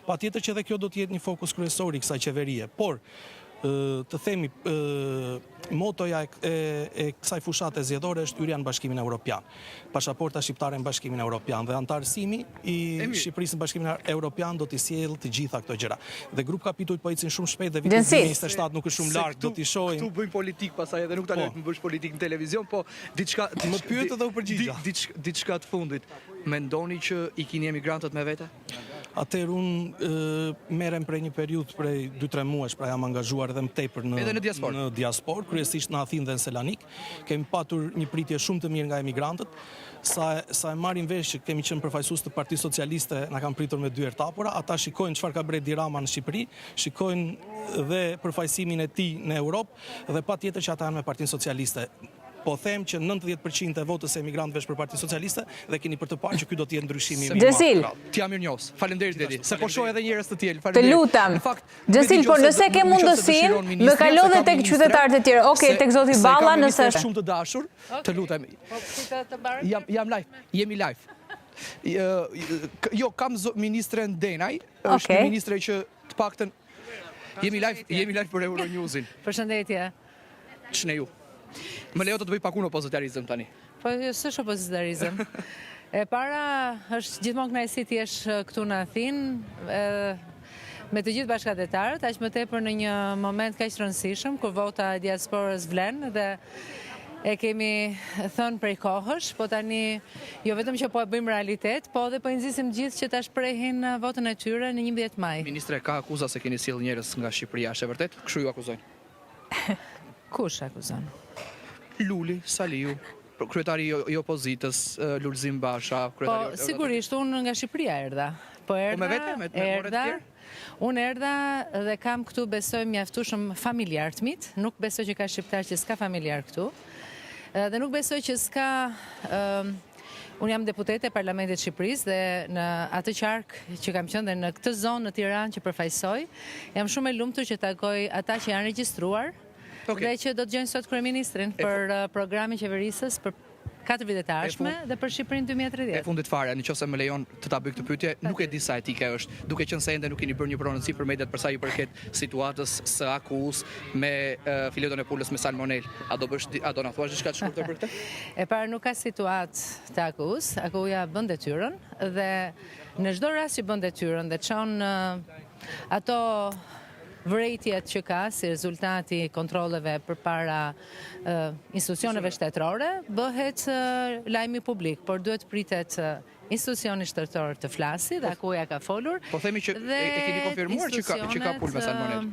Patjetër që edhe kjo do të jetë një fokus kryesor i kësaj qeverie, por të themi motoja e kësaj fushate zgjedhore është hyrja në Bashkimin Evropian. Pasaporta shqiptare në Bashkimin Evropian dhe antarësimi i Shqipërisë në Bashkimin Evropian do t'i sjellë të gjitha këto gjëra. Dhe grup kapitullit po ecin shumë shpejt dhe viti 2027 nuk është shumë larg, do t'i shohim. Këtu bëjmë politik pastaj edhe nuk ta lejmë të bësh politik në televizion, po diçka më pyet edhe u përgjigja. Diçka të fundit. Mendoni që i keni emigrantët me vete? Atëherë unë merrem prej një periudhë prej 2-3 muajsh, pra jam angazhuar edhe më tepër në diasporë, kryesisht në Athinë dhe në Selanik. Kemi patur një pritje shumë të mirë nga emigrantët. Sa e marrin vesh që kemi qenë përfaqësues të Partisë Socialiste, na kanë pritur me 2 ertapora, ata shikojnë çfarë ka bërë Edi Rama në Shqipëri, shikojnë dhe përfaqësimin e tij në Europë dhe patjetër që ata janë me Partinë Socialiste. Po them që 90% e votës e emigrantëve është për Partinë Socialiste dhe keni për të parë që ky do të jetë ndryshimi i Xhesil, ti jam mirënjohës. Faleminderit Edi, se po shoh edhe njerëz të tjerë. Të lutem. Xhesil, por nëse ke mundësinë, më kalo dhe tek qytetarët e tjerë. Okej, tek zoti Balla, nëse është shumë të dashur, të lutem. Jam live, jemi live. Jo, kam ministren Denaj, është një ministre që të paktën jemi live për Euronewsin. Përshëndetje. Ç'ne ju? Më lejo të bëj pak unë opozitarizëm tani. Po, s'është opozitarizëm. E para është gjithmonë kënaqësi të jesh këtu në Athinë me të gjithë bashkëdhetarët, aq më tepër në një moment kaq rëndësishëm kur vota e diasporës vlen dhe e kemi thënë prej kohësh, po tani jo vetëm që po e bëjmë realitet, po edhe po i nxisim gjithë që ta shprehin votën e tyre në 11 maj. Ministre, ka akuza se keni sjell njerëz nga Shqipëria, është e vërtet? Kështu ju akuzojnë? Kush akuzon? Luli, Saliu, kryetari i opozitës, Lulzim Basha. Po, sigurisht, unë nga Shqipëria erdha. Po erdha, unë erdha dhe kam këtu besoj mjaftueshëm familjar të mit, nuk besoj që ka shqiptar që s'ka familjar këtu, dhe nuk besoj që s'ka... Unë jam deputete e Parlamentit Shqipërisë dhe në atë qark që kam qenë dhe në këtë zonë në Tiranë që përfaqësoj, jam shumë e lumtur që takoj ata që janë regjistruar dhe që do të gjejnë sot kryeministrin për programin qeverisës për 4 vite të ardhshme dhe për Shqipërinë 2030. E fundit fare, nëse më lejon të ta bëj këtë pyetje, nuk e di sa etike është, duke qenë se ende nuk keni bërë një prononcim për mediat për sa i përket situatës së AKU-s me fileton e pulës me salmonel. A do na thuash diçka të shkurtër për këtë? E para, nuk ka situatë të AKU-s, AKU-ja bën detyrën dhe në çdo rast që bën detyrën dhe çon ato vërejtjet që ka si rezultati kontrolleve përpara institucioneve shtetërore, bëhet lajmi publik, por duhet pritet institucioni shtetëror të flasi dhe AKU-ja ka folur. Po themi që e keni konfirmuar që ka pulë me salmonel.